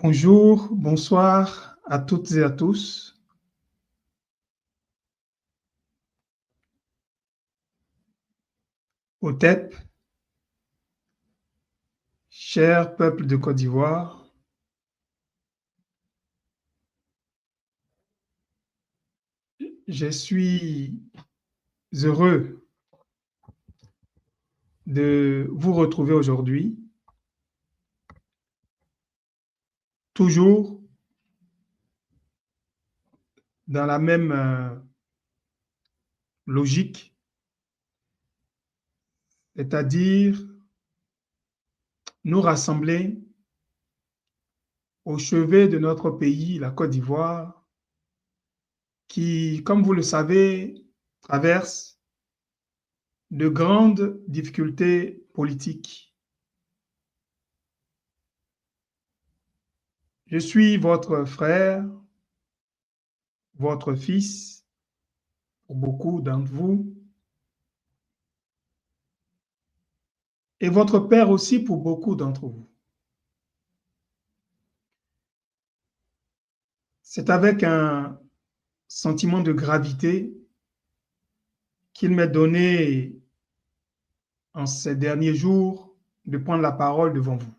Bonjour, bonsoir à toutes et à tous. OTEP, cher peuple de Côte d'Ivoire, je suis heureux de vous retrouver aujourd'hui, toujours dans la même logique, c'est-à-dire nous rassembler au chevet de notre pays, la Côte d'Ivoire, qui, comme vous le savez, traverse de grandes difficultés politiques. Je suis votre frère, votre fils, pour beaucoup d'entre vous, et votre père aussi pour beaucoup d'entre vous. C'est avec un sentiment de gravité qu'il m'est donné en ces derniers jours de prendre la parole devant vous.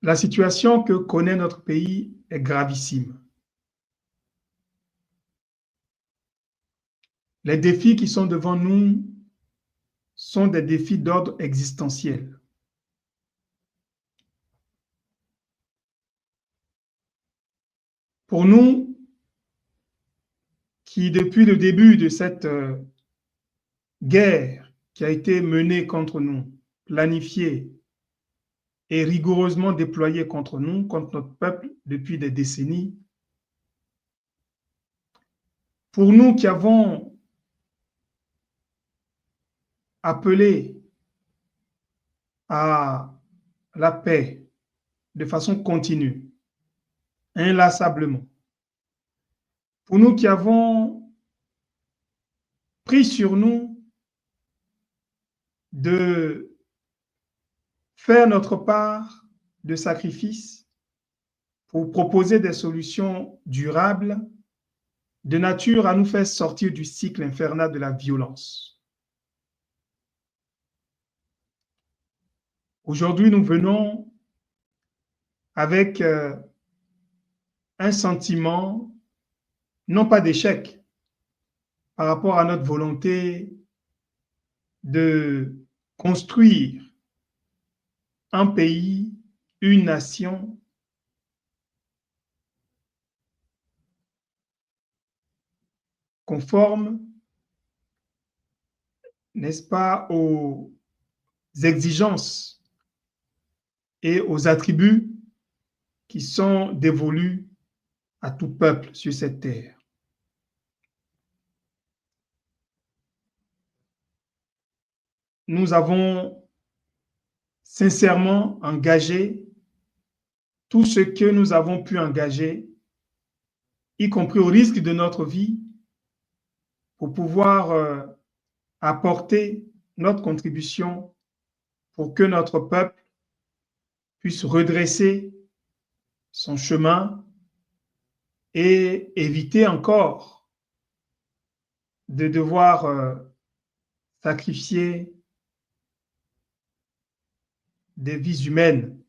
La situation que connaît notre pays est gravissime. Les défis qui sont devant nous sont des défis d'ordre existentiel. Pour nous, qui depuis le début de cette guerre qui a été menée contre nous, planifiée et rigoureusement déployée contre nous, contre notre peuple depuis des décennies, pour nous qui avons appelé à la paix de façon continue, inlassablement, pour nous qui avons pris sur nous de faire notre part de sacrifice pour proposer des solutions durables de nature à nous faire sortir du cycle infernal de la violence. Aujourd'hui, nous venons avec un sentiment, non pas d'échec, par rapport à notre volonté de construire un pays, une nation conforme, n'est-ce pas, aux exigences et aux attributs qui sont dévolus à tout peuple sur cette terre. Nous avons sincèrement engagé tout ce que nous avons pu engager, y compris au risque de notre vie, pour pouvoir apporter notre contribution pour que notre peuple puisse redresser son chemin et éviter encore de devoir sacrifier des vies humaines.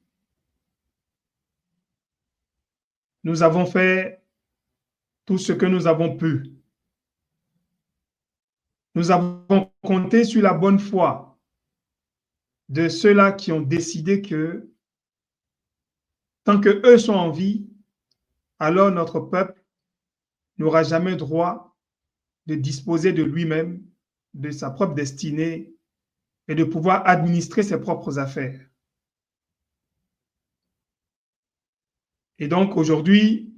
Nous avons fait tout ce que nous avons pu. Nous avons compté sur la bonne foi de ceux-là qui ont décidé que tant qu'eux sont en vie, alors notre peuple n'aura jamais droit de disposer de lui-même, de sa propre destinée et de pouvoir administrer ses propres affaires. Et donc aujourd'hui,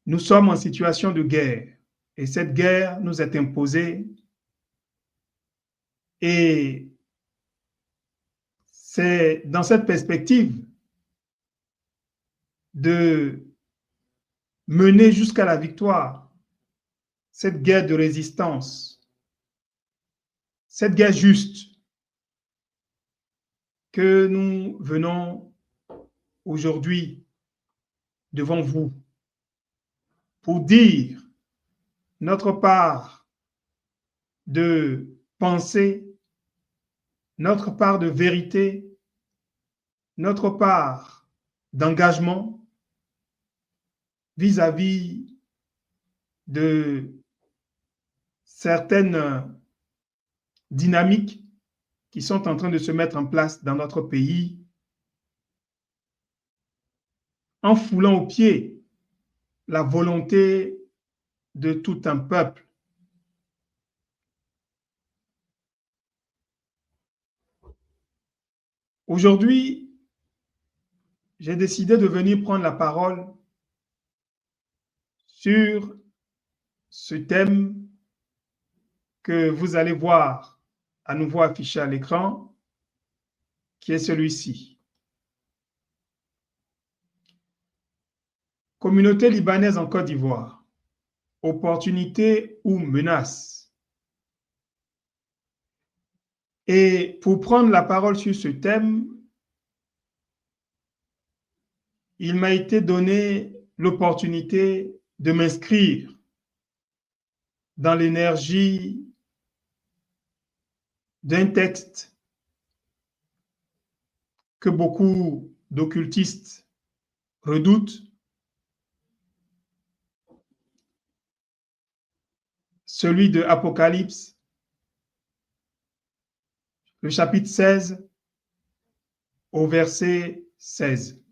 nous sommes en situation de guerre et cette guerre nous est imposée et c'est dans cette perspective de mener jusqu'à la victoire cette guerre de résistance, cette guerre juste, que nous venons aujourd'hui devant vous pour dire notre part de pensée, notre part de vérité, notre part d'engagement vis-à-vis de certaines dynamiques qui sont en train de se mettre en place dans notre pays, en foulant aux pieds la volonté de tout un peuple. Aujourd'hui, j'ai décidé de venir prendre la parole sur ce thème que vous allez voir à nouveau affiché à l'écran, qui est celui-ci. Communauté libanaise en Côte d'Ivoire, opportunité ou menace? Et pour prendre la parole sur ce thème, il m'a été donné l'opportunité de m'inscrire dans l'énergie d'un texte que beaucoup d'occultistes redoutent, celui de Apocalypse, le chapitre 16 au verset 16.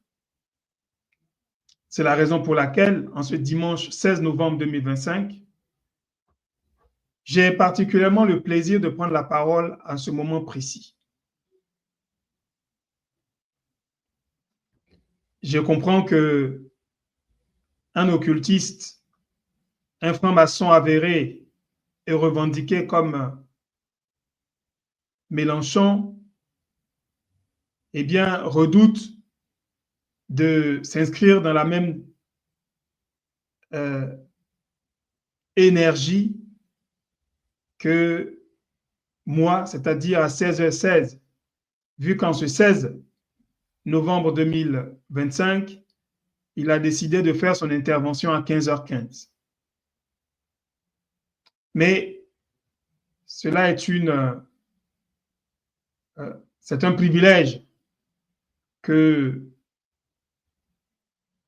C'est la raison pour laquelle, en ce dimanche 16 novembre 2025, j'ai particulièrement le plaisir de prendre la parole à ce moment précis. Je comprends que un occultiste, un franc-maçon avéré et revendiqué comme Mélenchon, eh bien, redoute de s'inscrire dans la même énergie que moi, c'est-à-dire à 16h16, vu qu'en ce 16 novembre 2025, il a décidé de faire son intervention à 15h15. Mais cela est c'est un privilège que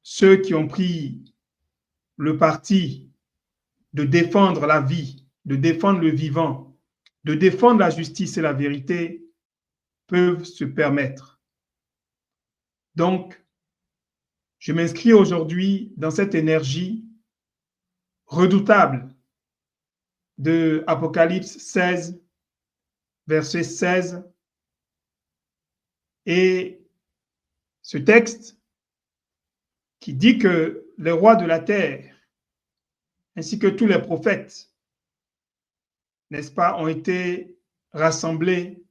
ceux qui ont pris le parti de défendre la vie, de défendre le vivant, de défendre la justice et la vérité peuvent se permettre. Donc, je m'inscris aujourd'hui dans cette énergie redoutable de Apocalypse 16, verset 16. Et ce texte qui dit que les rois de la terre, ainsi que tous les prophètes, n'est-ce pas, ont été rassemblés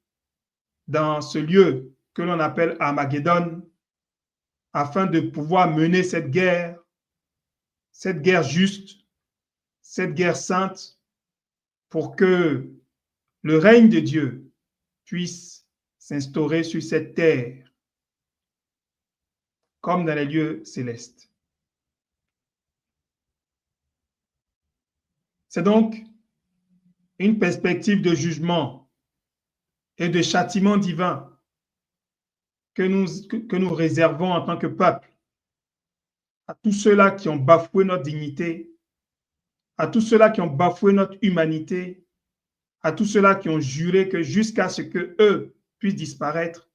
dans ce lieu que l'on appelle Armageddon, afin de pouvoir mener cette guerre juste, cette guerre sainte, pour que le règne de Dieu puisse s'instaurer sur cette terre, comme dans les lieux célestes. C'est donc une perspective de jugement et de châtiment divin que nous réservons en tant que peuple à tous ceux-là qui ont bafoué notre dignité, à tous ceux-là qui ont bafoué notre humanité, à tous ceux-là qui ont juré que jusqu'à ce qu'eux puissent disparaître,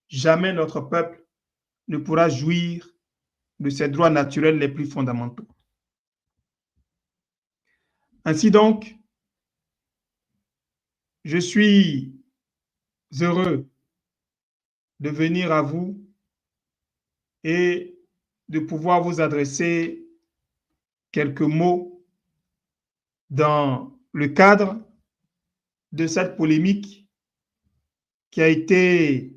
jamais notre peuple ne pourra jouir de ses droits naturels les plus fondamentaux. Ainsi donc, je suis heureux de venir à vous et de pouvoir vous adresser quelques mots dans le cadre de cette polémique qui a été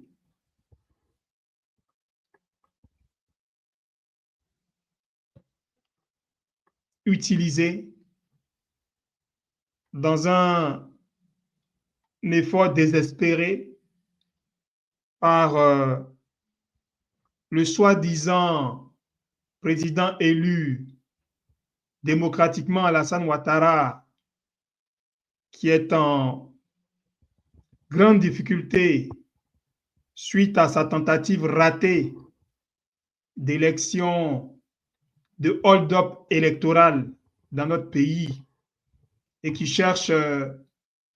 utilisée dans un effort désespéré par le soi-disant président élu démocratiquement Alassane Ouattara, qui est en grande difficulté suite à sa tentative ratée d'élection, de hold-up électoral dans notre pays et qui cherche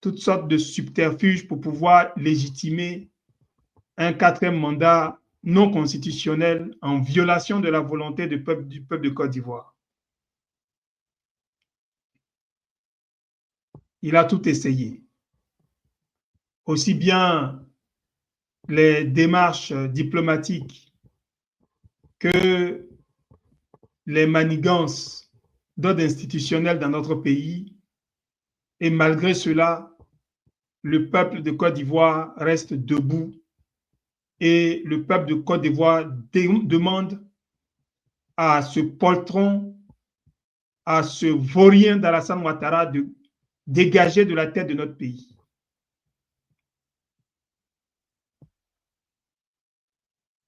toutes sortes de subterfuges pour pouvoir légitimer un quatrième mandat non constitutionnel en violation de la volonté du peuple de Côte d'Ivoire. Il a tout essayé. Aussi bien les démarches diplomatiques que les manigances d'ordre institutionnel dans notre pays. Et malgré cela, le peuple de Côte d'Ivoire reste debout et le peuple de Côte d'Ivoire demande à ce poltron, à ce vaurien d'Alassane Ouattara de dégager de la tête de notre pays.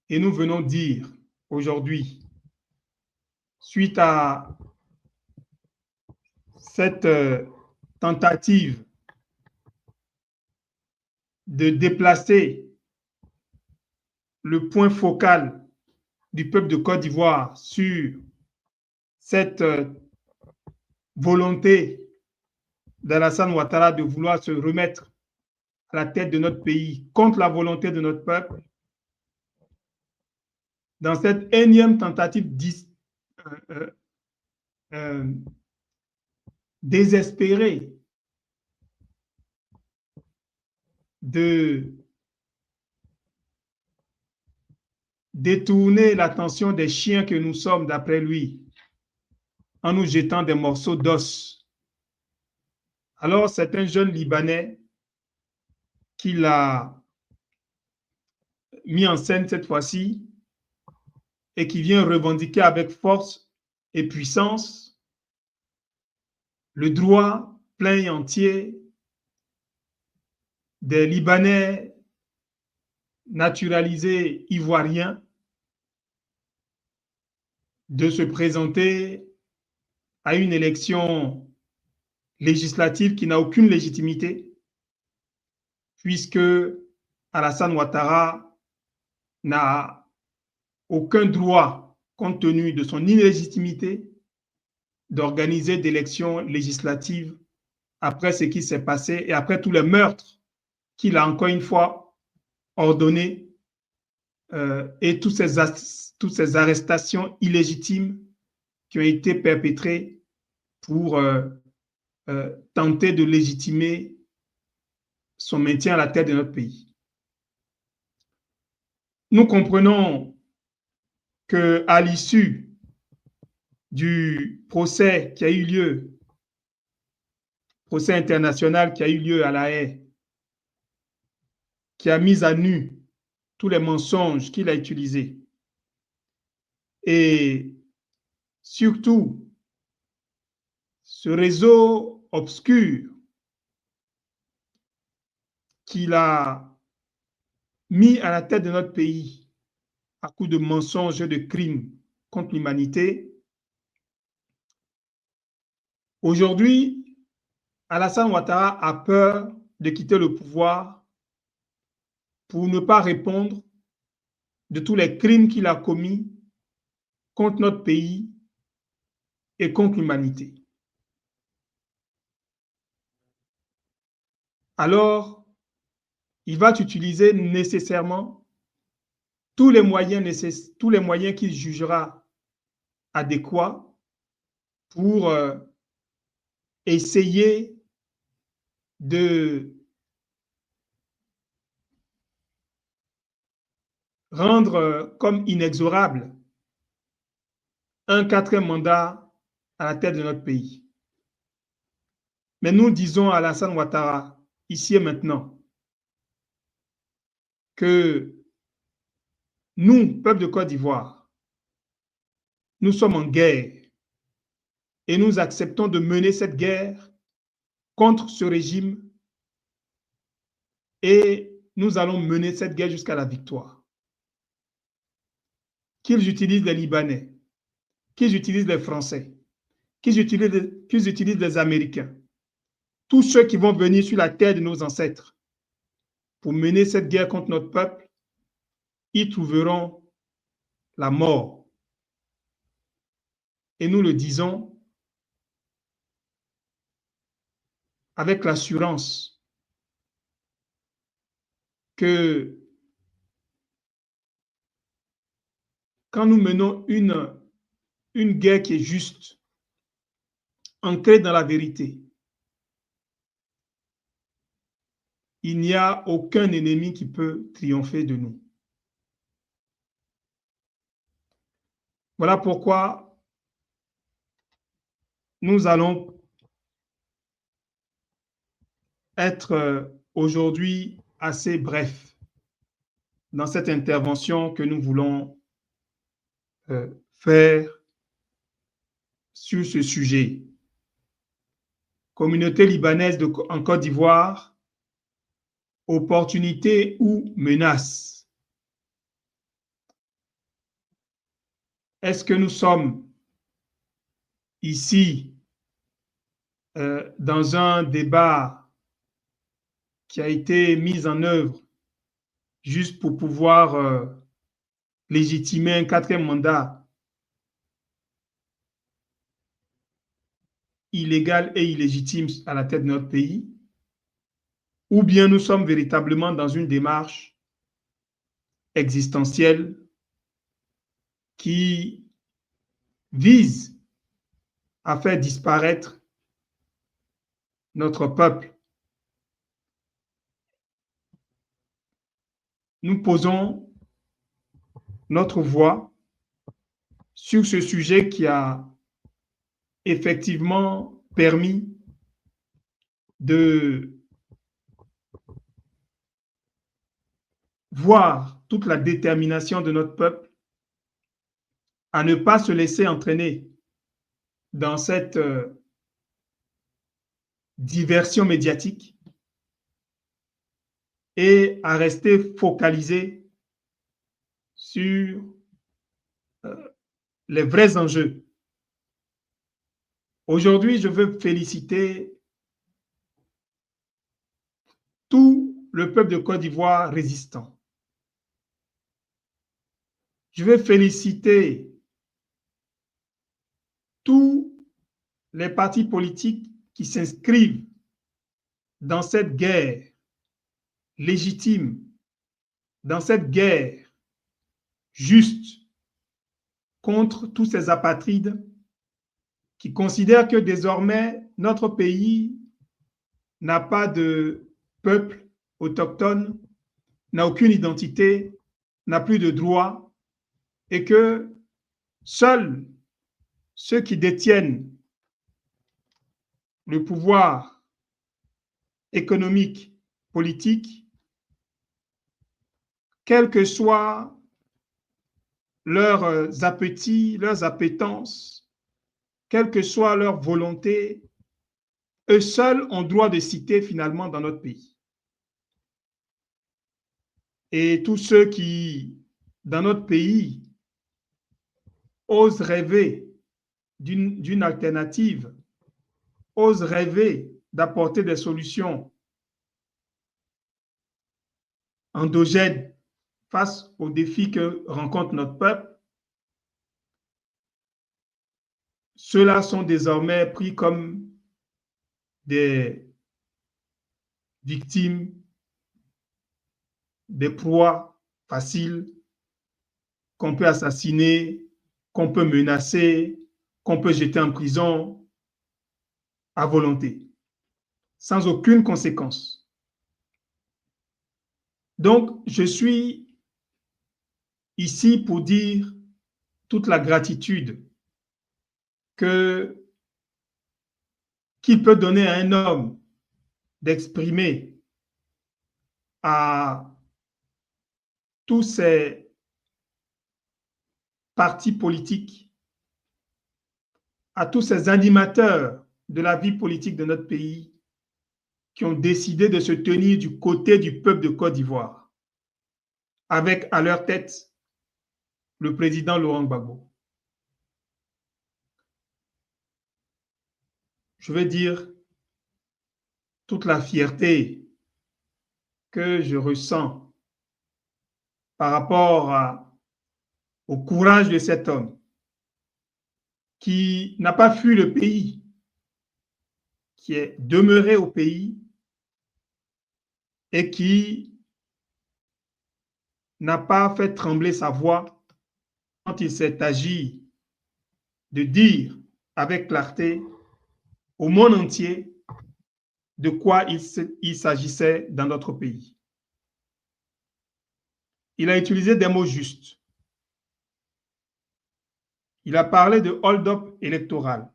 Et nous venons dire aujourd'hui, suite à cette tentative de déplacer le point focal du peuple de Côte d'Ivoire sur cette volonté d'Alassane Ouattara de vouloir se remettre à la tête de notre pays contre la volonté de notre peuple, dans cette énième tentative désespérée de détourner l'attention des chiens que nous sommes, d'après lui, en nous jetant des morceaux d'os. Alors, c'est un jeune Libanais qui l'a mis en scène cette fois-ci et qui vient revendiquer avec force et puissance le droit plein et entier des Libanais naturalisés ivoiriens de se présenter à une élection législative qui n'a aucune légitimité, puisque Alassane Ouattara n'a aucun droit, compte tenu de son illégitimité, d'organiser d'élections législatives après ce qui s'est passé et après tous les meurtres qu'il a encore une fois ordonnés et toutes ces arrestations illégitimes qui ont été perpétrées pour tenter de légitimer son maintien à la tête de notre pays. Nous comprenons qu'à l'issue du procès qui a eu lieu, procès international qui a eu lieu à La Haye, qui a mis à nu tous les mensonges qu'il a utilisés et surtout ce réseau obscur qu'il a mis à la tête de notre pays à coup de mensonges et de crimes contre l'humanité. Aujourd'hui, Alassane Ouattara a peur de quitter le pouvoir pour ne pas répondre de tous les crimes qu'il a commis contre notre pays et contre l'humanité. Alors, il va utiliser nécessairement tous les moyens qu'il jugera adéquats pour essayer de rendre comme inexorable un quatrième mandat à la tête de notre pays. Mais nous disons à Alassane Ouattara, ici et maintenant, que nous, peuple de Côte d'Ivoire, nous sommes en guerre et nous acceptons de mener cette guerre contre ce régime et nous allons mener cette guerre jusqu'à la victoire. Qu'ils utilisent les Libanais, qu'ils utilisent les Français, qu'ils utilisent les Américains, tous ceux qui vont venir sur la terre de nos ancêtres pour mener cette guerre contre notre peuple, ils trouveront la mort. Et nous le disons avec l'assurance que quand nous menons une guerre qui est juste, ancrée dans la vérité, il n'y a aucun ennemi qui peut triompher de nous. Voilà pourquoi nous allons être aujourd'hui assez brefs dans cette intervention que nous voulons faire sur ce sujet. Communauté libanaise en Côte d'Ivoire, opportunité ou menace? Est-ce que nous sommes ici dans un débat qui a été mis en œuvre juste pour pouvoir légitimer un 4e mandat illégal et illégitime à la tête de notre pays, ou bien nous sommes véritablement dans une démarche existentielle qui vise à faire disparaître notre peuple. Nous posons notre voix sur ce sujet qui a effectivement permis de voir toute la détermination de notre peuple à ne pas se laisser entraîner dans cette diversion médiatique et à rester focalisé sur les vrais enjeux. Aujourd'hui, je veux féliciter tout le peuple de Côte d'Ivoire résistant. Je veux féliciter tous les partis politiques qui s'inscrivent dans cette guerre légitime, dans cette guerre juste contre tous ces apatrides qui considèrent que désormais notre pays n'a pas de peuple autochtone, n'a aucune identité, n'a plus de droits et que seuls ceux qui détiennent le pouvoir économique, politique, quels que soient leurs appétits, leurs appétences, quelle que soit leur volonté, eux seuls ont droit de citer finalement dans notre pays. Et tous ceux qui, dans notre pays, osent rêver d'une alternative, osent rêver d'apporter des solutions endogènes face aux défis que rencontre notre peuple, ceux-là sont désormais pris comme des victimes, des proies faciles qu'on peut assassiner, qu'on peut menacer, qu'on peut jeter en prison à volonté, sans aucune conséquence. Donc, je suis ici pour dire toute la gratitude qu'il peut donner à un homme d'exprimer à tous ces partis politiques, à tous ces animateurs de la vie politique de notre pays, qui ont décidé de se tenir du côté du peuple de Côte d'Ivoire, avec à leur tête le président Laurent Gbagbo. Je veux dire toute la fierté que je ressens par rapport au courage de cet homme qui n'a pas fui le pays, qui est demeuré au pays et qui n'a pas fait trembler sa voix quand il s'est agi de dire avec clarté au monde entier de quoi il s'agissait dans notre pays. Il a utilisé des mots justes. Il a parlé de hold-up électoral,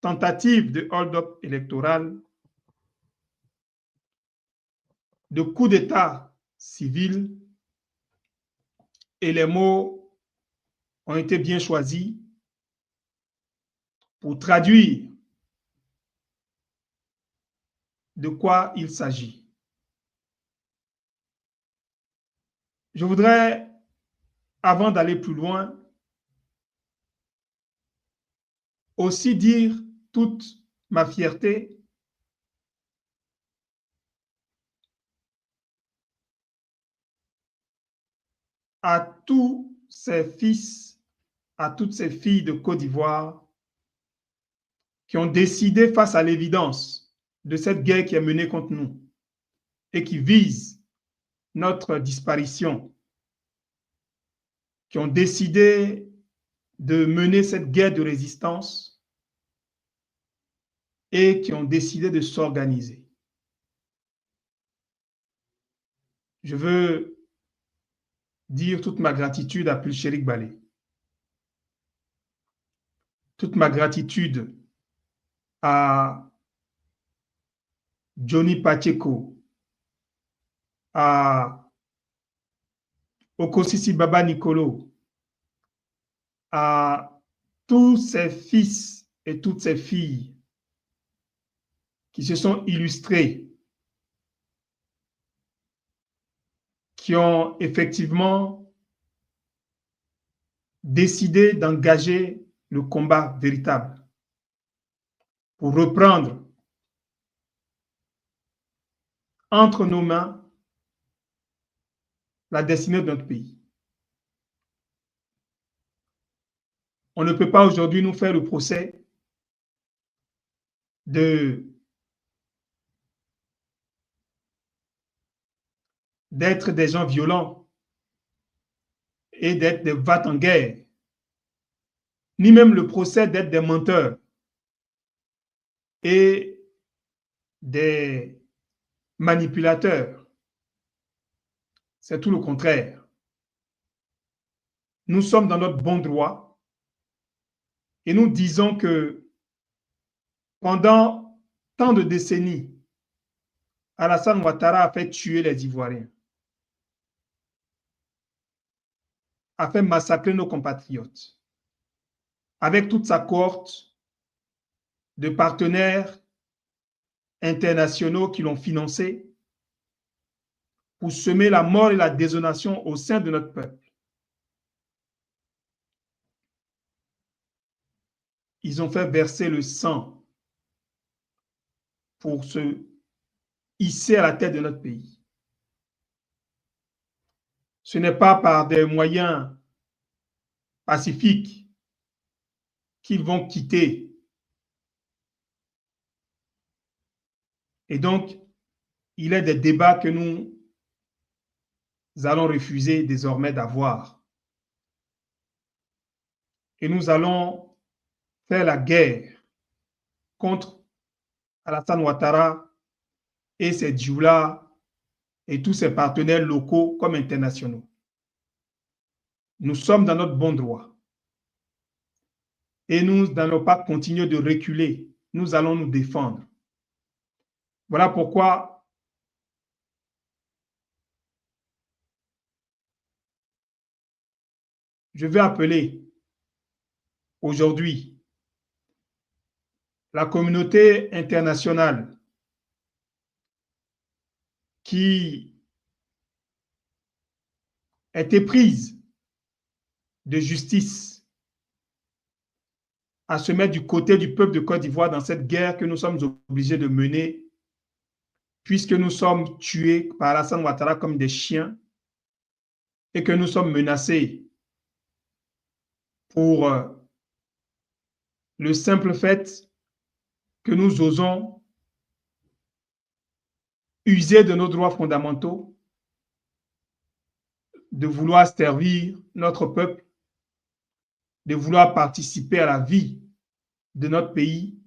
tentative de hold-up électoral, de coup d'État civil, et les mots ont été bien choisis pour traduire de quoi il s'agit. Je voudrais, avant d'aller plus loin, aussi dire toute ma fierté à tous ces fils, à toutes ces filles de Côte d'Ivoire qui ont décidé face à l'évidence de cette guerre qui est menée contre nous et qui vise notre disparition, qui ont décidé de mener cette guerre de résistance et qui ont décidé de s'organiser. Je veux dire toute ma gratitude à Pulchérik Balé, toute ma gratitude à Johnny Pacheco, à Okosisi Baba Nicolo, à tous ces fils et toutes ces filles qui se sont illustrés, qui ont effectivement décidé d'engager le combat véritable pour reprendre entre nos mains la destinée de notre pays. On ne peut pas aujourd'hui nous faire le procès d'être des gens violents et d'être des vats en guerre, ni même le procès d'être des menteurs et des manipulateurs. C'est tout le contraire. Nous sommes dans notre bon droit et nous disons que pendant tant de décennies, Alassane Ouattara a fait tuer les Ivoiriens, a fait massacrer nos compatriotes, avec toute sa cohorte de partenaires internationaux qui l'ont financé pour semer la mort et la désolation au sein de notre peuple. Ils ont fait verser le sang pour se hisser à la tête de notre pays. Ce n'est pas par des moyens pacifiques qu'ils vont quitter. Et donc, il est des débats que nous allons refuser désormais d'avoir. Et nous allons faire la guerre contre Alassane Ouattara et ses djoulas et tous ses partenaires locaux comme internationaux. Nous sommes dans notre bon droit. Et nous n'allons pas continuer de reculer. Nous allons nous défendre. Voilà pourquoi je vais appeler aujourd'hui la communauté internationale qui est éprise de justice à se mettre du côté du peuple de Côte d'Ivoire dans cette guerre que nous sommes obligés de mener, puisque nous sommes tués par Alassane Ouattara comme des chiens et que nous sommes menacés pour le simple fait que nous osons user de nos droits fondamentaux, de vouloir servir notre peuple, de vouloir participer à la vie de notre pays.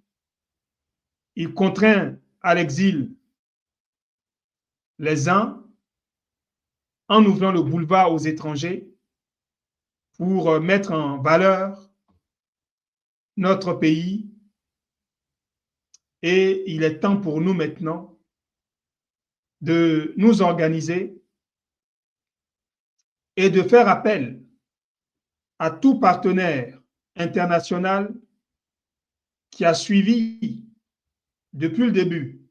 Il contraint à l'exil les uns en ouvrant le boulevard aux étrangers pour mettre en valeur notre pays. Et il est temps pour nous maintenant de nous organiser et de faire appel à tout partenaire international qui a suivi depuis le début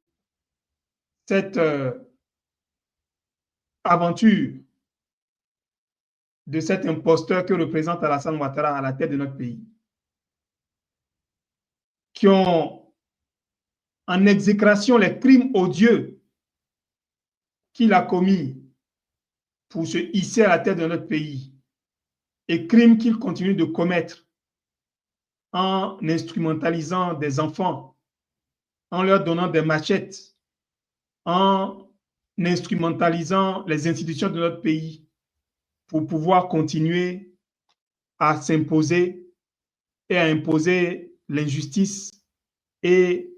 cette aventure de cet imposteur que représente Alassane Ouattara à la tête de notre pays, qui ont en exécration les crimes odieux qu'il a commis pour se hisser à la tête de notre pays et crimes qu'il continue de commettre en instrumentalisant des enfants, en leur donnant des machettes, en instrumentalisant les institutions de notre pays pour pouvoir continuer à s'imposer et à imposer l'injustice et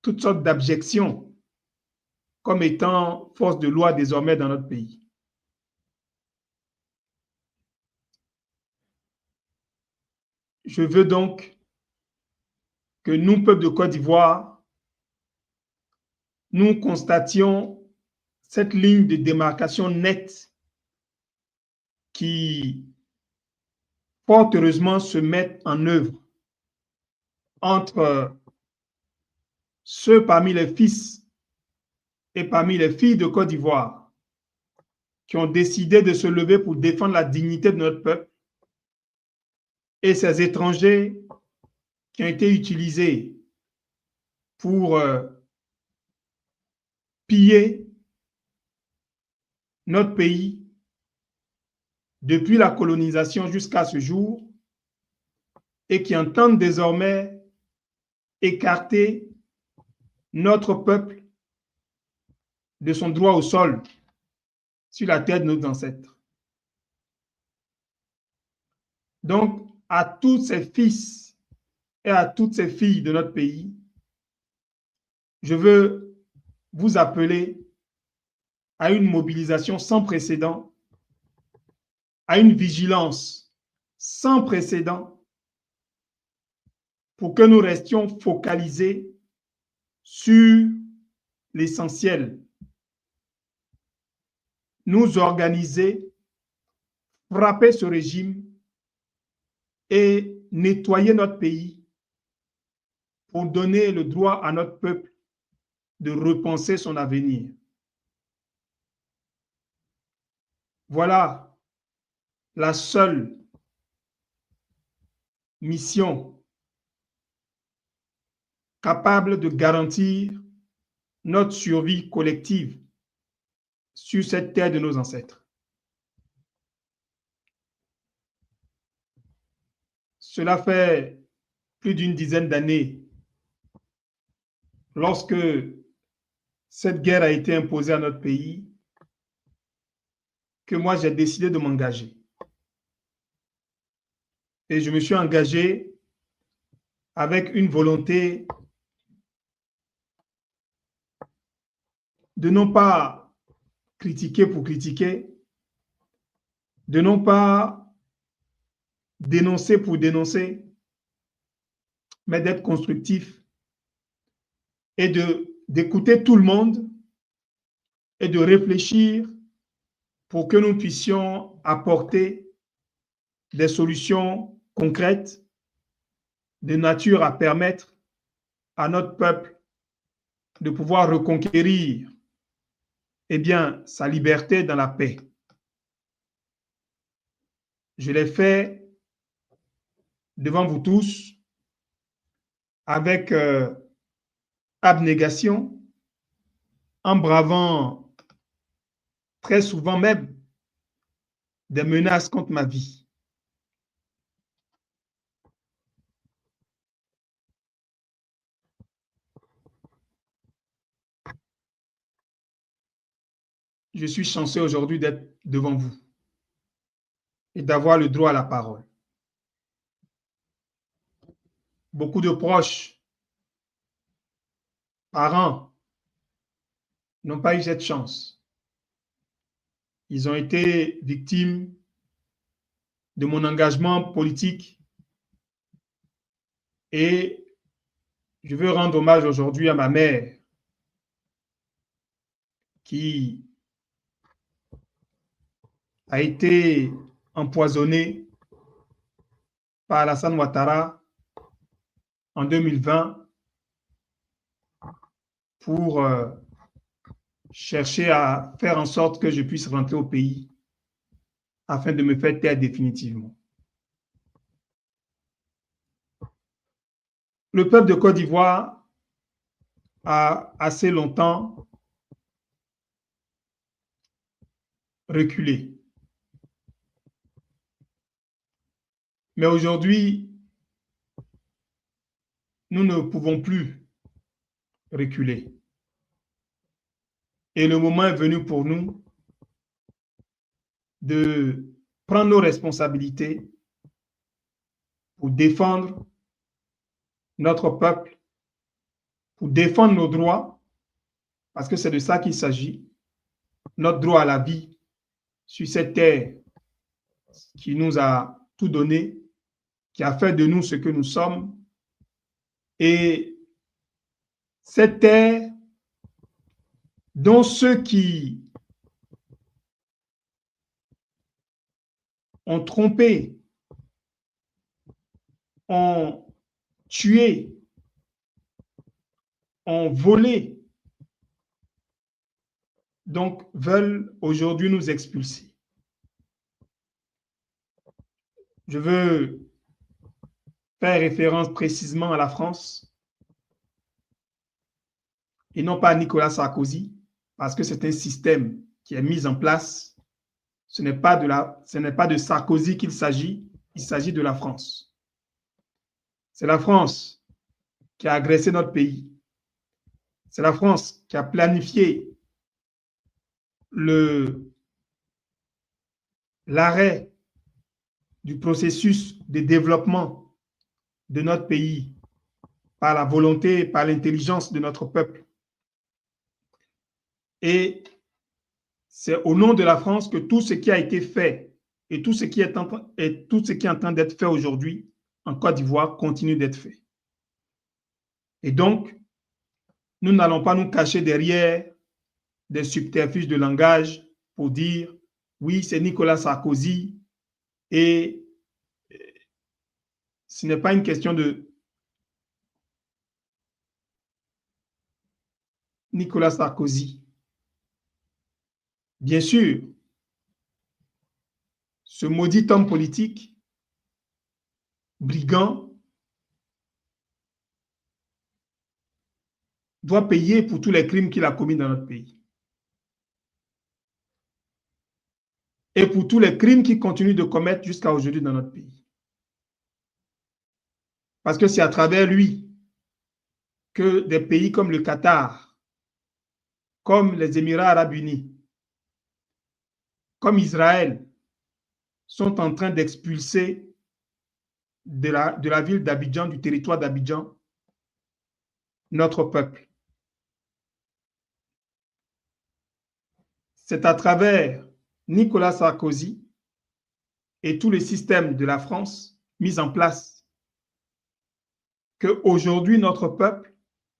toutes sortes d'abjections comme étant force de loi désormais dans notre pays. Je veux donc que nous, peuple de Côte d'Ivoire, nous constations cette ligne de démarcation nette qui, fort heureusement, se met en œuvre entre ceux parmi les fils et parmi les filles de Côte d'Ivoire qui ont décidé de se lever pour défendre la dignité de notre peuple et ces étrangers qui ont été utilisés pour piller notre pays depuis la colonisation jusqu'à ce jour et qui entendent désormais écarter notre peuple de son droit au sol sur la terre de nos ancêtres. Donc, à tous ces fils et à toutes ces filles de notre pays, je veux vous appeler à une mobilisation sans précédent, à une vigilance sans précédent pour que nous restions focalisés sur l'essentiel. Nous organiser, frapper ce régime et nettoyer notre pays pour donner le droit à notre peuple de repenser son avenir. Voilà la seule mission capable de garantir notre survie collective sur cette terre de nos ancêtres. Cela fait plus d'une dizaine d'années, lorsque cette guerre a été imposée à notre pays, que moi j'ai décidé de m'engager. Et je me suis engagé avec une volonté de non pas critiquer pour critiquer, de non pas dénoncer pour dénoncer, mais d'être constructif et d'écouter tout le monde et de réfléchir pour que nous puissions apporter des solutions concrètes de nature à permettre à notre peuple de pouvoir reconquérir eh bien, sa liberté dans la paix. Je l'ai fait devant vous tous avec abnégation, en bravant très souvent même des menaces contre ma vie. Je suis chanceux aujourd'hui d'être devant vous et d'avoir le droit à la parole. Beaucoup de proches, parents, n'ont pas eu cette chance. Ils ont été victimes de mon engagement politique et je veux rendre hommage aujourd'hui à ma mère qui a été empoisonnée par Alassane Ouattara en 2020 pour chercher à faire en sorte que je puisse rentrer au pays afin de me faire taire définitivement. Le peuple de Côte d'Ivoire a assez longtemps reculé. Mais aujourd'hui, nous ne pouvons plus reculer. Et le moment est venu pour nous de prendre nos responsabilités pour défendre notre peuple, pour défendre nos droits, parce que c'est de ça qu'il s'agit, notre droit à la vie sur cette terre qui nous a tout donné, qui a fait de nous ce que nous sommes. Et cette terre dont ceux qui ont trompé, ont tué, ont volé, donc veulent aujourd'hui nous expulser. Je veux faire référence précisément à la France et non pas à Nicolas Sarkozy, parce que c'est un système qui est mis en place. Ce n'est pas de Sarkozy qu'il s'agit, il s'agit de la France. C'est la France qui a agressé notre pays. C'est la France qui a planifié l'arrêt du processus de développement de notre pays par la volonté, par l'intelligence de notre peuple. Et c'est au nom de la France que tout ce qui a été fait et tout ce qui est en train d'être fait aujourd'hui en Côte d'Ivoire continue d'être fait. Et donc, nous n'allons pas nous cacher derrière des subterfuges de langage pour dire oui, c'est Nicolas Sarkozy et ce n'est pas une question de Nicolas Sarkozy. Bien sûr, ce maudit homme politique, brigand, doit payer pour tous les crimes qu'il a commis dans notre pays. Et pour tous les crimes qu'il continue de commettre jusqu'à aujourd'hui dans notre pays. Parce que c'est à travers lui que des pays comme le Qatar, comme les Émirats arabes unis, comme Israël, sont en train d'expulser de la ville d'Abidjan, du territoire d'Abidjan, notre peuple. C'est à travers Nicolas Sarkozy et tout le système de la France mis en place qu'aujourd'hui notre peuple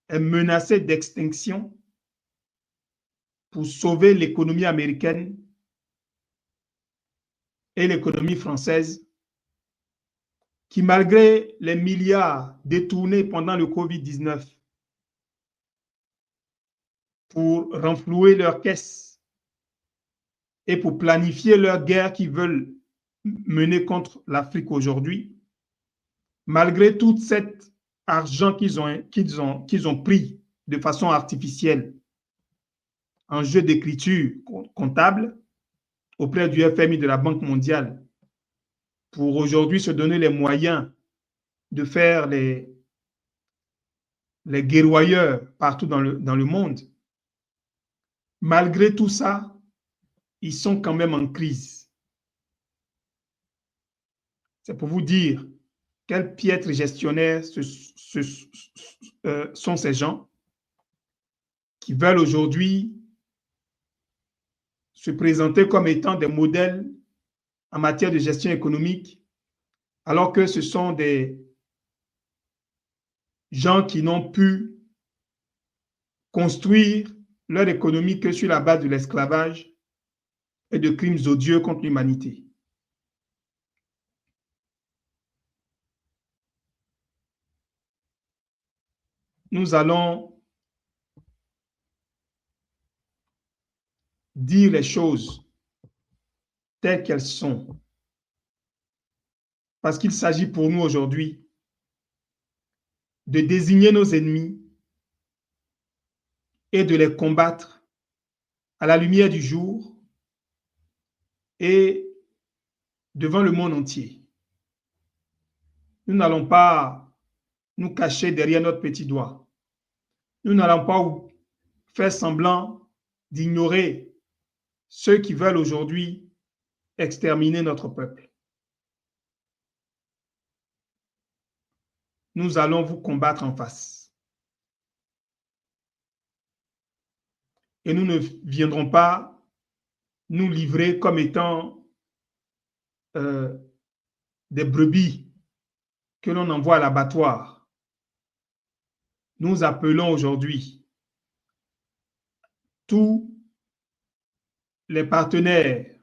est menacé d'extinction pour sauver l'économie américaine et l'économie française qui, malgré les milliards détournés pendant le Covid-19 pour renflouer leurs caisses et pour planifier leur guerre qu'ils veulent mener contre l'Afrique aujourd'hui, malgré tout cet argent qu'ils ont pris de façon artificielle en jeu d'écriture comptable auprès du FMI, de la Banque mondiale, pour aujourd'hui se donner les moyens de faire les guerroyeurs partout dans le monde. Malgré tout ça, ils sont quand même en crise. C'est pour vous dire quels piètres gestionnaires sont ces gens qui veulent aujourd'hui se présenter comme étant des modèles en matière de gestion économique, alors que ce sont des gens qui n'ont pu construire leur économie que sur la base de l'esclavage et de crimes odieux contre l'humanité. Nous allons dire les choses telles qu'elles sont, parce qu'il s'agit pour nous aujourd'hui de désigner nos ennemis et de les combattre à la lumière du jour et devant le monde entier. Nous n'allons pas nous cacher derrière notre petit doigt. Nous n'allons pas faire semblant d'ignorer ceux qui veulent aujourd'hui exterminer notre peuple. Nous allons vous combattre en face. Et nous ne viendrons pas nous livrer comme étant des brebis que l'on envoie à l'abattoir. Nous appelons aujourd'hui tous les partenaires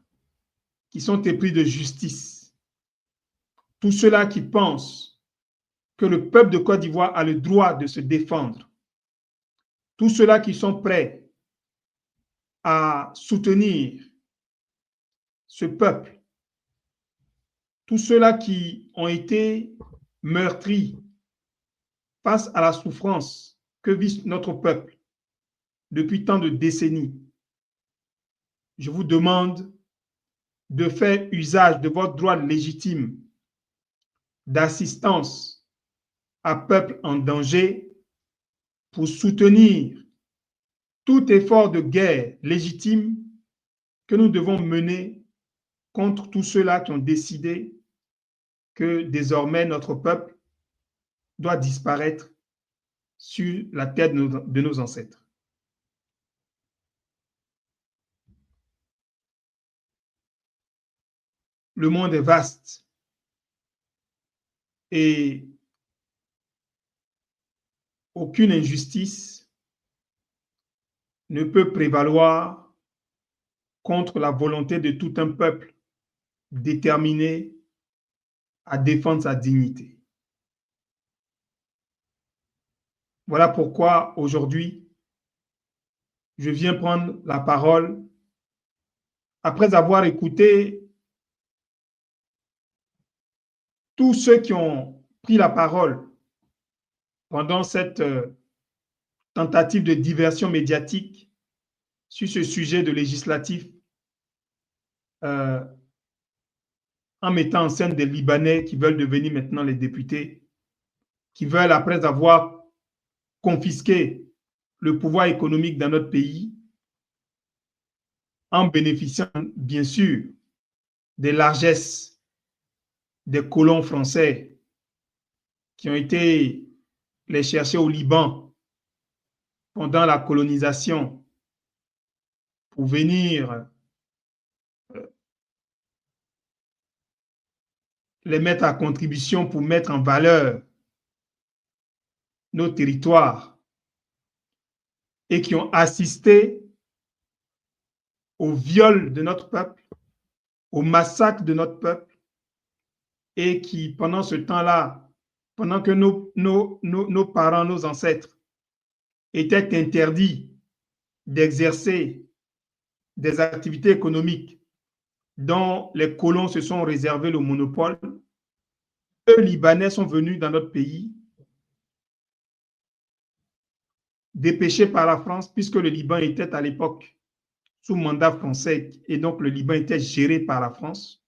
qui sont épris de justice, tous ceux-là qui pensent que le peuple de Côte d'Ivoire a le droit de se défendre, tous ceux-là qui sont prêts à soutenir ce peuple, tous ceux-là qui ont été meurtris face à la souffrance que vit notre peuple depuis tant de décennies. Je vous demande de faire usage de votre droit légitime d'assistance à peuple en danger pour soutenir tout effort de guerre légitime que nous devons mener contre tous ceux-là qui ont décidé que désormais notre peuple doit disparaître sur la terre de nos ancêtres. Le monde est vaste et aucune injustice ne peut prévaloir contre la volonté de tout un peuple déterminé à défendre sa dignité. Voilà pourquoi aujourd'hui, je viens prendre la parole après avoir écouté tous ceux qui ont pris la parole pendant cette tentative de diversion médiatique sur ce sujet de législatif en mettant en scène des Libanais qui veulent devenir maintenant les députés, qui veulent, après avoir confisqué le pouvoir économique dans notre pays, en bénéficiant bien sûr des largesses des colons français qui ont été les chercher au Liban pendant la colonisation pour venir les mettre à contribution pour mettre en valeur nos territoires et qui ont assisté au viol de notre peuple, au massacre de notre peuple, et qui, pendant ce temps-là, pendant que nos parents, nos ancêtres étaient interdits d'exercer des activités économiques dont les colons se sont réservés le monopole, eux, Libanais, sont venus dans notre pays, dépêchés par la France, puisque le Liban était à l'époque sous mandat français, et donc le Liban était géré par la France.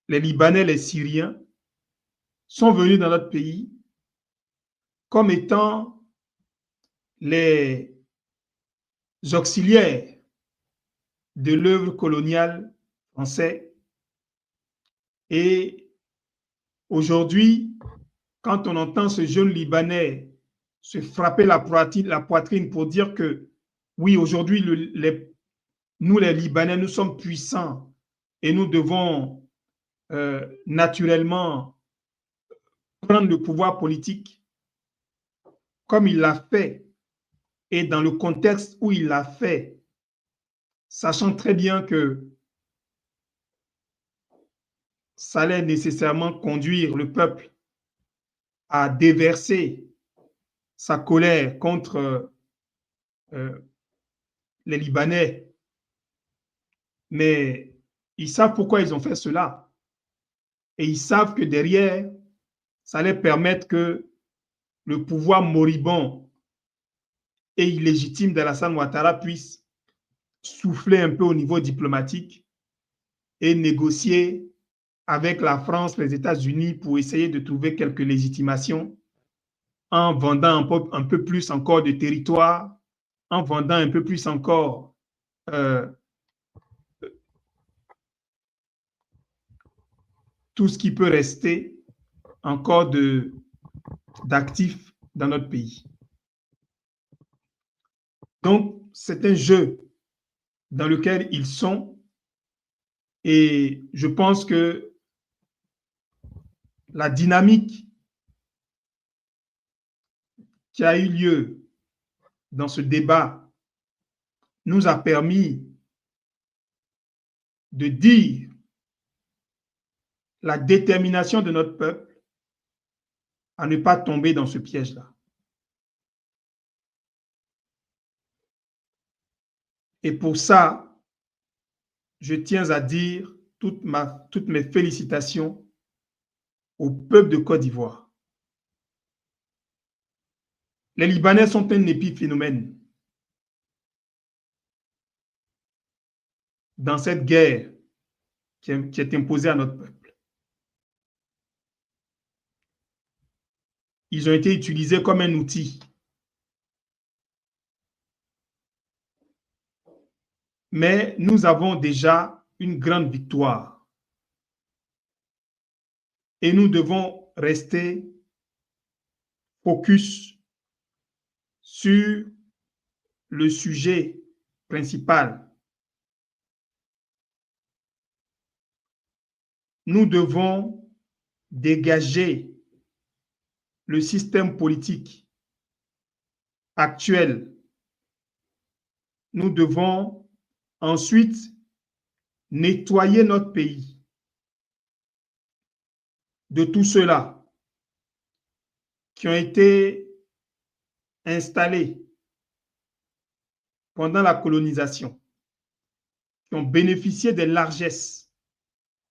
Les Libanais, les Syriens, sont venus dans notre pays comme étant les auxiliaires de l'œuvre coloniale française. Et aujourd'hui, quand on entend ce jeune Libanais se frapper la poitrine pour dire que oui, aujourd'hui, nous les Libanais, nous sommes puissants et nous devons naturellement prendre le pouvoir politique comme il l'a fait et dans le contexte où il l'a fait, sachant très bien que ça allait nécessairement conduire le peuple à déverser sa colère contre les Libanais. Mais ils savent pourquoi ils ont fait cela. Et ils savent que derrière, ça allait permettre que le pouvoir moribond et illégitime d'Alassane Ouattara puisse souffler un peu au niveau diplomatique et négocier avec la France, les États-Unis pour essayer de trouver quelques légitimations en vendant un peu plus encore de territoire, en vendant un peu plus encore tout ce qui peut rester encore d'actifs dans notre pays. Donc, c'est un jeu dans lequel ils sont et je pense que la dynamique qui a eu lieu dans ce débat nous a permis de dire la détermination de notre peuple à ne pas tomber dans ce piège-là. Et pour ça, je tiens à dire toutes mes félicitations au peuple de Côte d'Ivoire. Les Libanais sont un épiphénomène dans cette guerre qui est imposée à notre peuple. Ils ont été utilisés comme un outil. Mais nous avons déjà une grande victoire. Et nous devons rester focus sur le sujet principal. Nous devons dégager le système politique actuel. Nous devons ensuite nettoyer notre pays de tous ceux-là qui ont été installés pendant la colonisation, qui ont bénéficié des largesses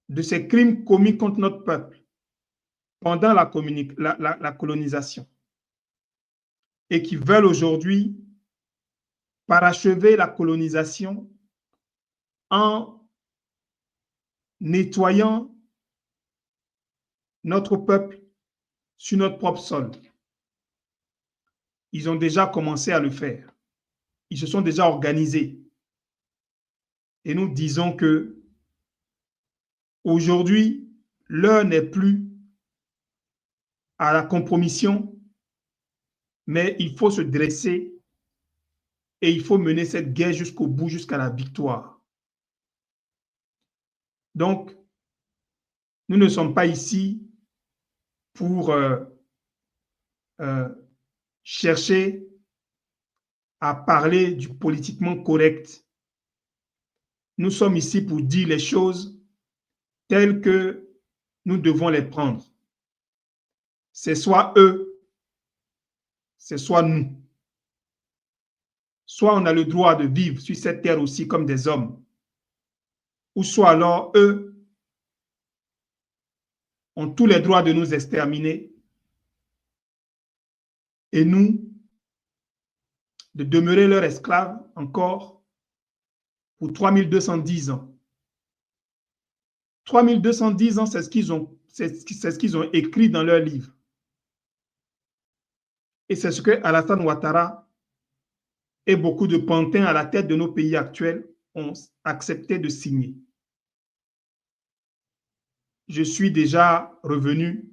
de ces crimes commis contre notre peuple pendant la colonisation et qui veulent aujourd'hui parachever la colonisation en nettoyant notre peuple sur notre propre sol. Ils ont déjà commencé à le faire. Ils se sont déjà organisés. Et nous disons que aujourd'hui, l'heure n'est plus à la compromission, mais il faut se dresser et il faut mener cette guerre jusqu'au bout, jusqu'à la victoire. Donc, nous ne sommes pas ici pour chercher à parler du politiquement correct. Nous sommes ici pour dire les choses telles que nous devons les prendre. C'est soit eux, c'est soit nous. Soit on a le droit de vivre sur cette terre aussi comme des hommes, ou soit alors eux ont tous les droits de nous exterminer et nous de demeurer leurs esclaves encore pour 3210 ans. 3210 ans, c'est ce qu'ils ont écrit dans leur livre. Et c'est ce que Alassane Ouattara et beaucoup de pantins à la tête de nos pays actuels ont accepté de signer. Je suis déjà revenu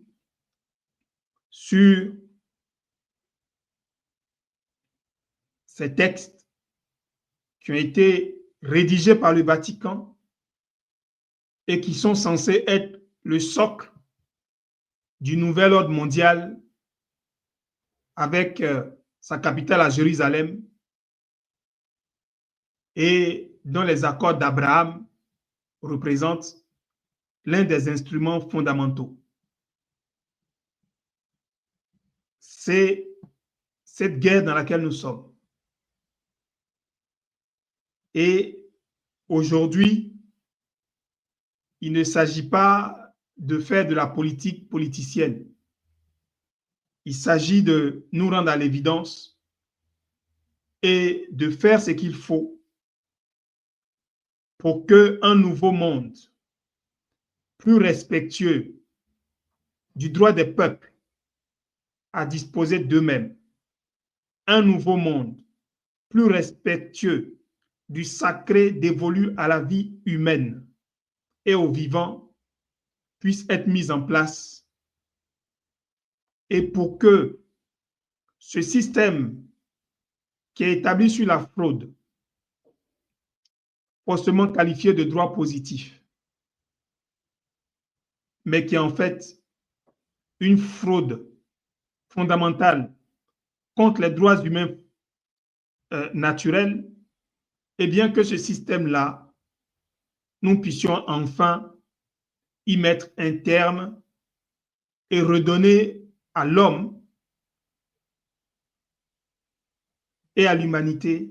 sur ces textes qui ont été rédigés par le Vatican et qui sont censés être le socle du nouvel ordre mondial avec sa capitale à Jérusalem et dont les accords d'Abraham représentent l'un des instruments fondamentaux. C'est cette guerre dans laquelle nous sommes. Et aujourd'hui, il ne s'agit pas de faire de la politique politicienne. Il s'agit de nous rendre à l'évidence et de faire ce qu'il faut pour qu'un nouveau monde plus respectueux du droit des peuples à disposer d'eux-mêmes, un nouveau monde plus respectueux du sacré dévolu à la vie humaine et aux vivants puisse être mis en place. Et pour que ce système qui est établi sur la fraude, faussement qualifié de droit positif, mais qui est en fait une fraude fondamentale contre les droits humains naturels, et bien que ce système-là, nous puissions enfin y mettre un terme et redonner à l'homme et à l'humanité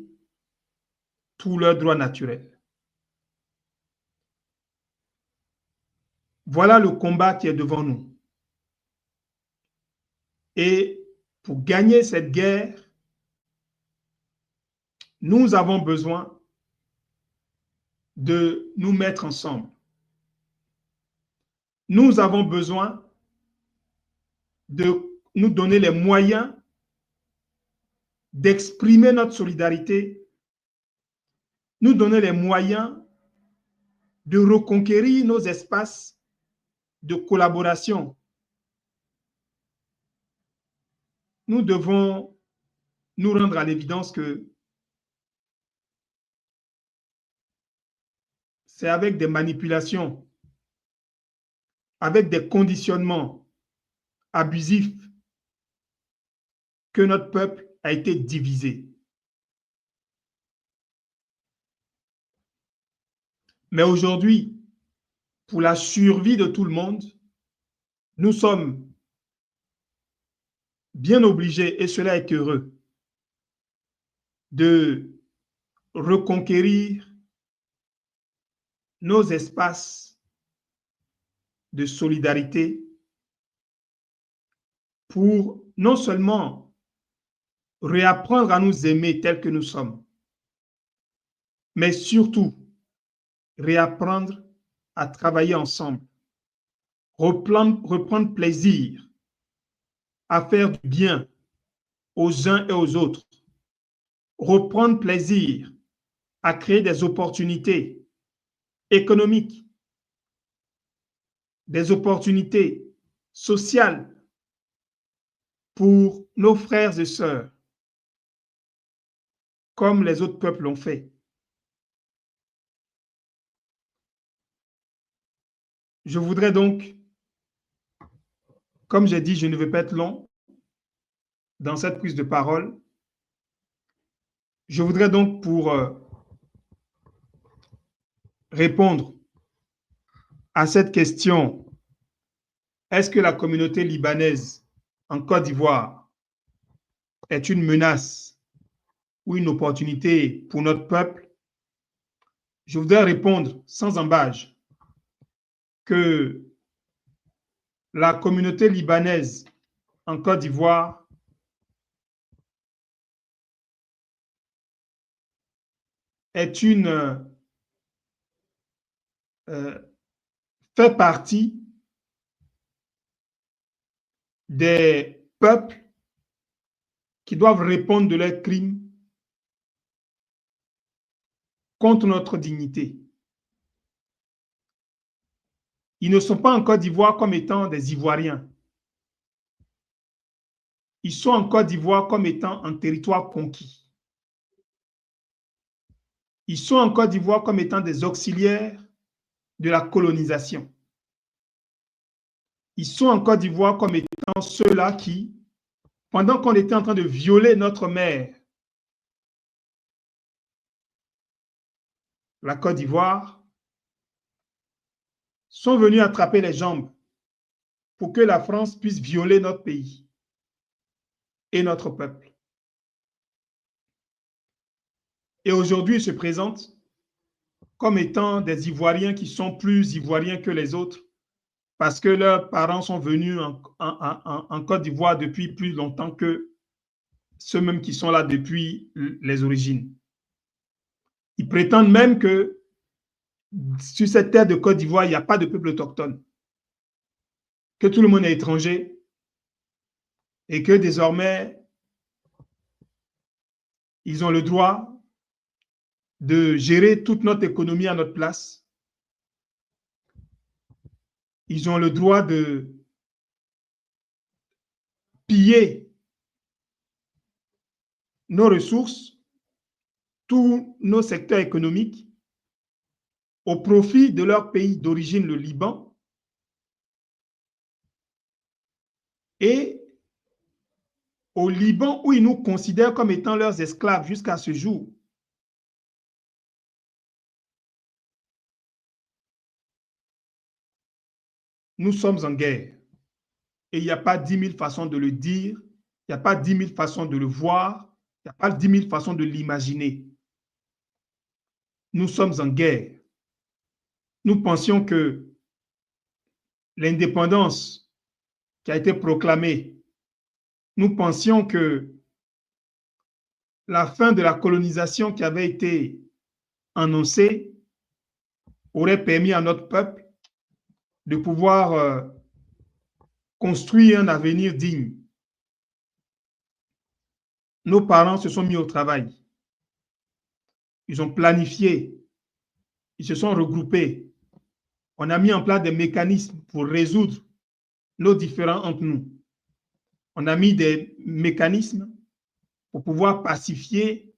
tous leurs droits naturels. Voilà le combat qui est devant nous. Et pour gagner cette guerre, nous avons besoin de nous mettre ensemble. Nous avons besoin de nous donner les moyens d'exprimer notre solidarité, nous donner les moyens de reconquérir nos espaces de collaboration. Nous devons nous rendre à l'évidence que c'est avec des manipulations, avec des conditionnements abusifs que notre peuple a été divisé. Mais aujourd'hui, pour la survie de tout le monde, nous sommes bien obligés, et cela est heureux, de reconquérir nos espaces de solidarité pour non seulement réapprendre à nous aimer tels que nous sommes, mais surtout réapprendre à travailler ensemble, reprendre plaisir à faire du bien aux uns et aux autres, reprendre plaisir à créer des opportunités économiques, des opportunités sociales pour nos frères et sœurs, comme les autres peuples l'ont fait. Je voudrais donc, comme j'ai dit, je ne vais pas être long dans cette prise de parole. Je voudrais donc, pour répondre à cette question Est-ce que la communauté libanaise en Côte d'Ivoire est une menace ou une opportunité pour notre peuple? Je voudrais répondre sans embâche que la communauté libanaise en Côte d'Ivoire est fait partie des peuples qui doivent répondre de leurs crimes contre notre dignité. Ils ne sont pas en Côte d'Ivoire comme étant des Ivoiriens. Ils sont en Côte d'Ivoire comme étant un territoire conquis. Ils sont en Côte d'Ivoire comme étant des auxiliaires de la colonisation. Ils sont en Côte d'Ivoire comme étant ceux-là qui, pendant qu'on était en train de violer notre mère, la Côte d'Ivoire, sont venus attraper les jambes pour que la France puisse violer notre pays et notre peuple. Et aujourd'hui, ils se présentent comme étant des Ivoiriens qui sont plus Ivoiriens que les autres parce que leurs parents sont venus en Côte d'Ivoire depuis plus longtemps que ceux-mêmes qui sont là depuis les origines. Ils prétendent même que sur cette terre de Côte d'Ivoire, il n'y a pas de peuple autochtone, que tout le monde est étranger et que désormais, ils ont le droit de gérer toute notre économie à notre place. Ils ont le droit de piller nos ressources, tous nos secteurs économiques, au profit de leur pays d'origine, le Liban, et au Liban où ils nous considèrent comme étant leurs esclaves jusqu'à ce jour. Nous sommes en guerre. Et il n'y a pas 10 000 façons de le dire, il n'y a pas 10 000 façons de le voir, il n'y a pas 10 000 façons de l'imaginer. Nous sommes en guerre. Nous pensions que l'indépendance qui a été proclamée, nous pensions que la fin de la colonisation qui avait été annoncée aurait permis à notre peuple de pouvoir construire un avenir digne. Nos parents se sont mis au travail. Ils ont planifié. Ils se sont regroupés. On a mis en place des mécanismes pour résoudre nos différends entre nous. On a mis des mécanismes pour pouvoir pacifier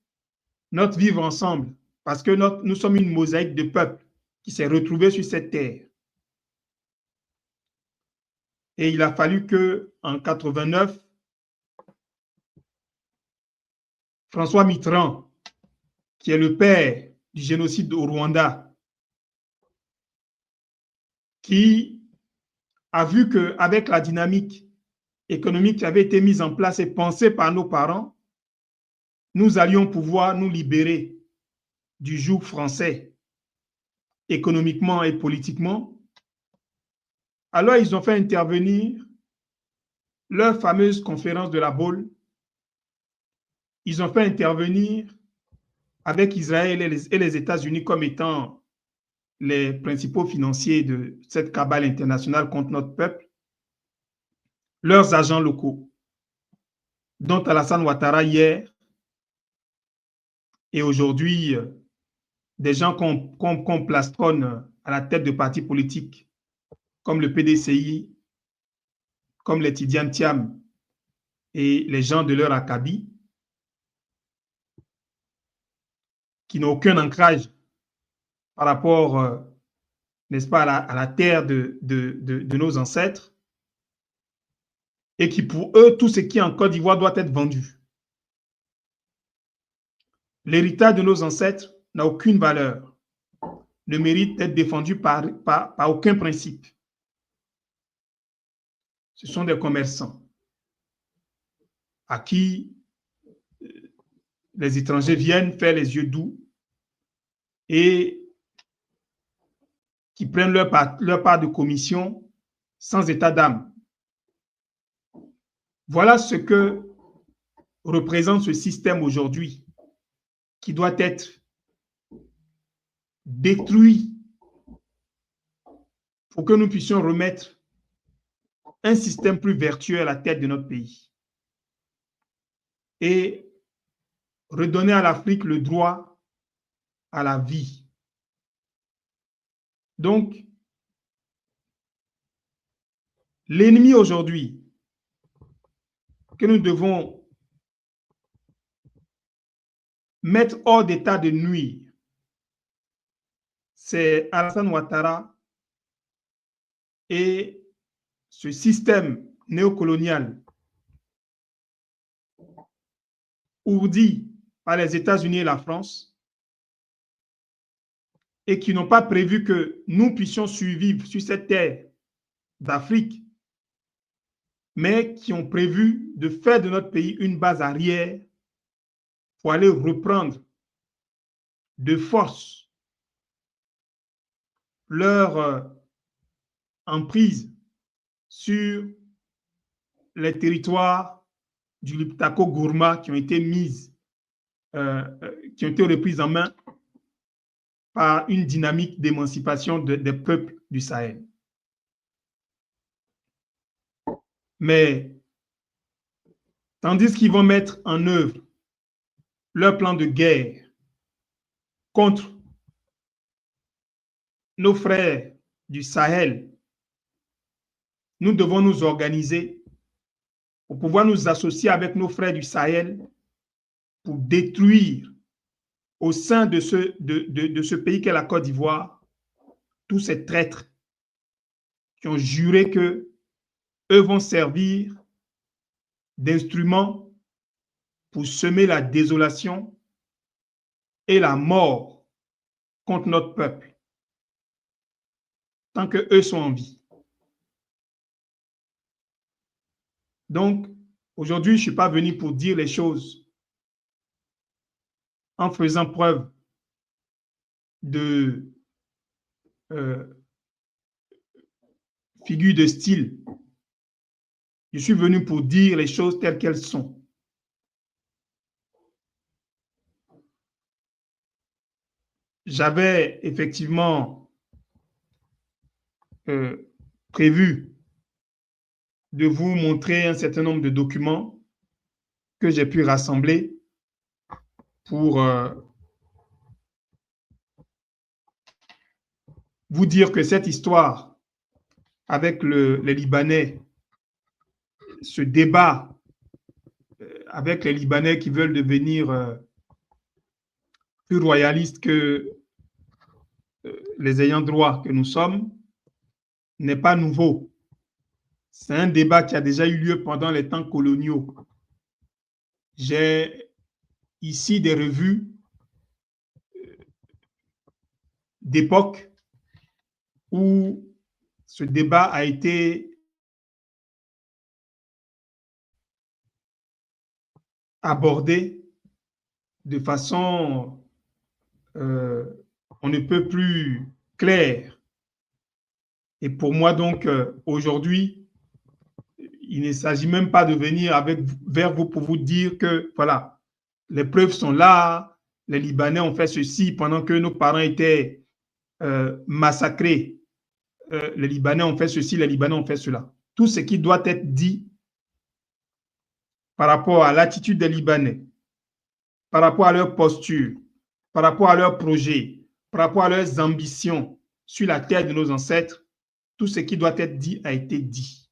notre vivre ensemble, parce que nous sommes une mosaïque de peuples qui s'est retrouvée sur cette terre. Et il a fallu qu'en 89, François Mitterrand, qui est le père du génocide au Rwanda, qui a vu qu'avec la dynamique économique qui avait été mise en place et pensée par nos parents, nous allions pouvoir nous libérer du joug français économiquement et politiquement. Alors, ils ont fait intervenir leur fameuse conférence de la Baule. Ils ont fait intervenir avec Israël et les États-Unis comme étant les principaux financiers de cette cabale internationale contre notre peuple, leurs agents locaux, dont Alassane Ouattara hier, et aujourd'hui, des gens qu'on plastronne à la tête de partis politiques, comme le PDCI, comme les Tidiane Thiam et les gens de leur acabit, qui n'ont aucun ancrage par rapport, n'est-ce pas, à la terre de nos ancêtres, et qui, pour eux, tout ce qui est en Côte d'Ivoire doit être vendu. L'héritage de nos ancêtres n'a aucune valeur, ne mérite d'être défendu par aucun principe. Ce sont des commerçants à qui les étrangers viennent faire les yeux doux et qui prennent leur part de commission sans état d'âme. Voilà ce que représente ce système aujourd'hui qui doit être détruit pour que nous puissions remettre un système plus vertueux à la tête de notre pays et redonner à l'Afrique le droit à la vie. Donc, l'ennemi aujourd'hui que nous devons mettre hors d'état de nuire, c'est Alassane Ouattara et ce système néocolonial ourdi par les États-Unis et la France et qui n'ont pas prévu que nous puissions survivre sur cette terre d'Afrique, mais qui ont prévu de faire de notre pays une base arrière pour aller reprendre de force leur emprise sur les territoires du Liptako Gourma qui ont été qui ont été reprises en main par une dynamique d'émancipation des peuples du Sahel. Mais tandis qu'ils vont mettre en œuvre leur plan de guerre contre nos frères du Sahel, nous devons nous organiser pour pouvoir nous associer avec nos frères du Sahel pour détruire au sein de ce pays qu'est la Côte d'Ivoire tous ces traîtres qui ont juré que eux vont servir d'instruments pour semer la désolation et la mort contre notre peuple tant qu'eux sont en vie. Donc, aujourd'hui, je ne suis pas venu pour dire les choses en faisant preuve de figure de style. Je suis venu pour dire les choses telles qu'elles sont. J'avais effectivement prévu de vous montrer un certain nombre de documents que j'ai pu rassembler pour vous dire que cette histoire avec les Libanais, ce débat avec les Libanais qui veulent devenir plus royalistes que les ayants droit que nous sommes, n'est pas nouveau. C'est un débat qui a déjà eu lieu pendant les temps coloniaux. J'ai ici des revues d'époque où ce débat a été abordé de façon on ne peut plus claire. Et pour moi, donc, aujourd'hui, il ne s'agit même pas de venir vers vous pour vous dire que, voilà, les preuves sont là, les Libanais ont fait ceci pendant que nos parents étaient massacrés. Les Libanais ont fait ceci, les Libanais ont fait cela. Tout ce qui doit être dit par rapport à l'attitude des Libanais, par rapport à leur posture, par rapport à leurs projets, par rapport à leurs ambitions sur la terre de nos ancêtres, tout ce qui doit être dit a été dit.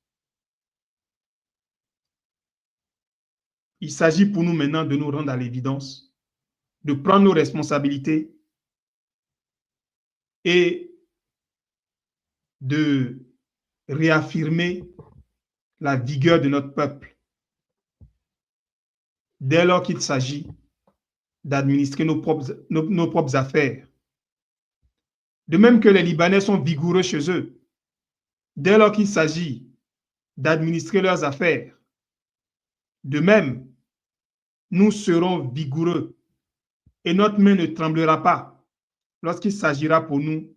Il s'agit pour nous maintenant de nous rendre à l'évidence, de prendre nos responsabilités et de réaffirmer la vigueur de notre peuple dès lors qu'il s'agit d'administrer nos propres affaires. De même que les Libanais sont vigoureux chez eux, dès lors qu'il s'agit d'administrer leurs affaires. De même, nous serons vigoureux et notre main ne tremblera pas lorsqu'il s'agira pour nous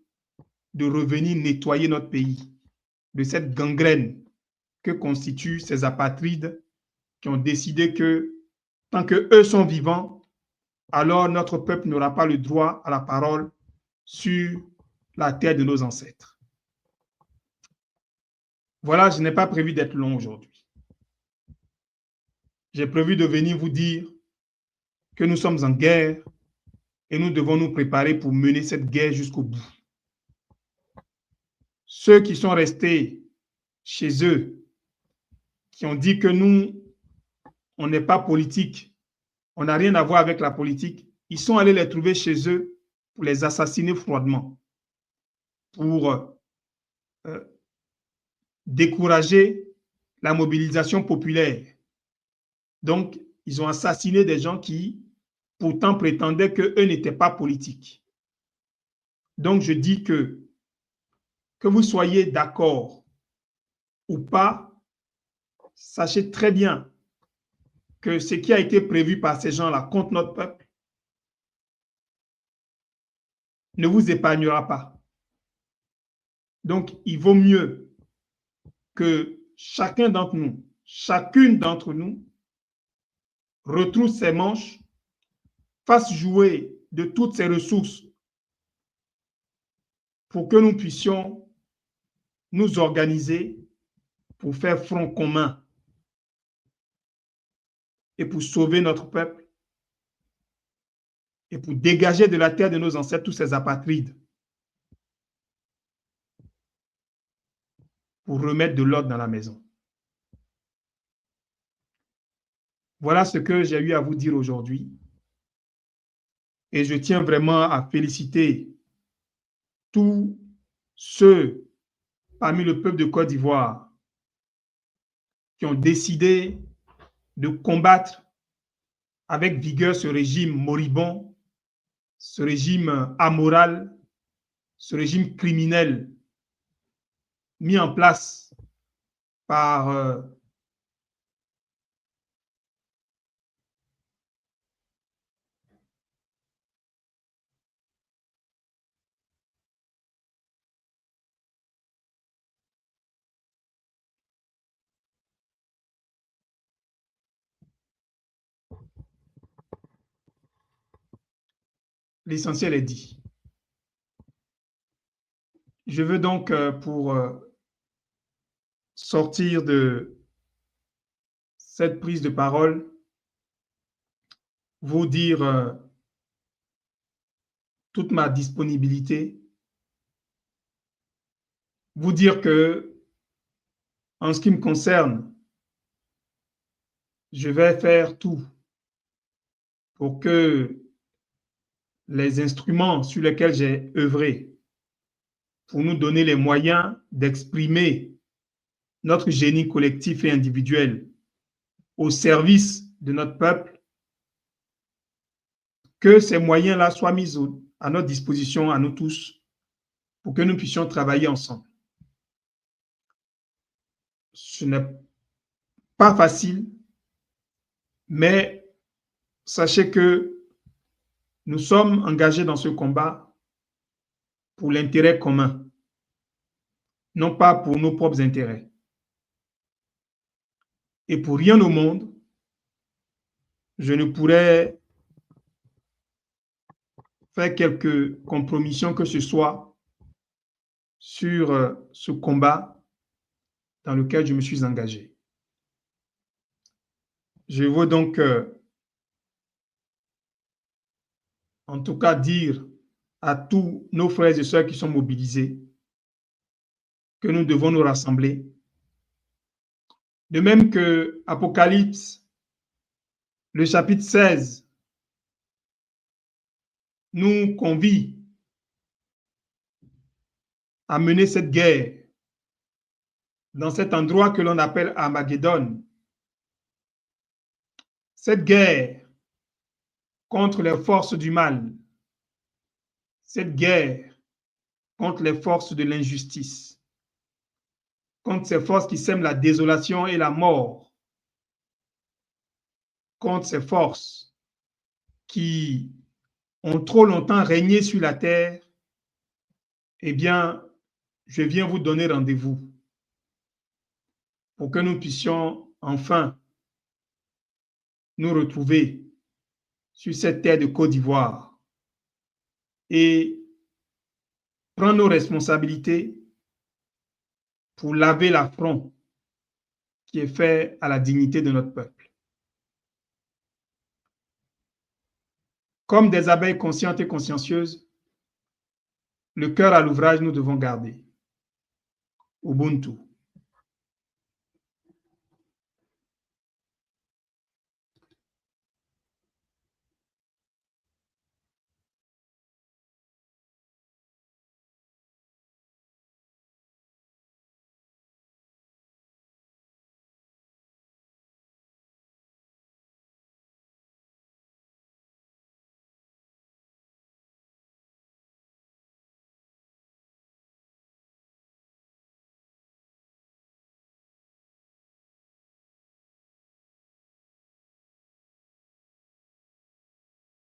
de revenir nettoyer notre pays de cette gangrène que constituent ces apatrides qui ont décidé que tant qu'eux sont vivants, alors notre peuple n'aura pas le droit à la parole sur la terre de nos ancêtres. Voilà, je n'ai pas prévu d'être long aujourd'hui. J'ai prévu de venir vous dire que nous sommes en guerre et nous devons nous préparer pour mener cette guerre jusqu'au bout. Ceux qui sont restés chez eux, qui ont dit que nous, on n'est pas politique, on n'a rien à voir avec la politique, ils sont allés les trouver chez eux pour les assassiner froidement, pour décourager la mobilisation populaire. Donc, ils ont assassiné des gens qui, pourtant, prétendaient qu'eux n'étaient pas politiques. Donc, je dis que vous soyez d'accord ou pas, sachez très bien que ce qui a été prévu par ces gens-là contre notre peuple ne vous épargnera pas. Donc, il vaut mieux que chacun d'entre nous, chacune d'entre nous, retrousse ses manches, fasse jouer de toutes ses ressources pour que nous puissions nous organiser pour faire front commun et pour sauver notre peuple et pour dégager de la terre de nos ancêtres tous ces apatrides, pour remettre de l'ordre dans la maison. Voilà ce que j'ai eu à vous dire aujourd'hui. Et je tiens vraiment à féliciter tous ceux parmi le peuple de Côte d'Ivoire qui ont décidé de combattre avec vigueur ce régime moribond, ce régime amoral, ce régime criminel mis en place par l'essentiel est dit. Je veux donc, pour sortir de cette prise de parole, vous dire toute ma disponibilité, vous dire que, en ce qui me concerne, je vais faire tout pour que les instruments sur lesquels j'ai œuvré pour nous donner les moyens d'exprimer notre génie collectif et individuel au service de notre peuple, que ces moyens-là soient mis à notre disposition, à nous tous, pour que nous puissions travailler ensemble. Ce n'est pas facile, mais sachez que nous sommes engagés dans ce combat pour l'intérêt commun, non pas pour nos propres intérêts. Et pour rien au monde, je ne pourrais faire quelques compromissions que ce soit sur ce combat dans lequel je me suis engagé. Je veux donc en tout cas dire à tous nos frères et sœurs qui sont mobilisés que nous devons nous rassembler. De même que Apocalypse, le chapitre 16, nous convie à mener cette guerre dans cet endroit que l'on appelle Armageddon. Cette guerre contre les forces du mal, cette guerre contre les forces de l'injustice, contre ces forces qui sèment la désolation et la mort, contre ces forces qui ont trop longtemps régné sur la terre, eh bien, je viens vous donner rendez-vous pour que nous puissions enfin nous retrouver sur cette terre de Côte d'Ivoire et prendre nos responsabilités pour laver l'affront qui est fait à la dignité de notre peuple. Comme des abeilles conscientes et consciencieuses, le cœur à l'ouvrage nous devons garder. Ubuntu.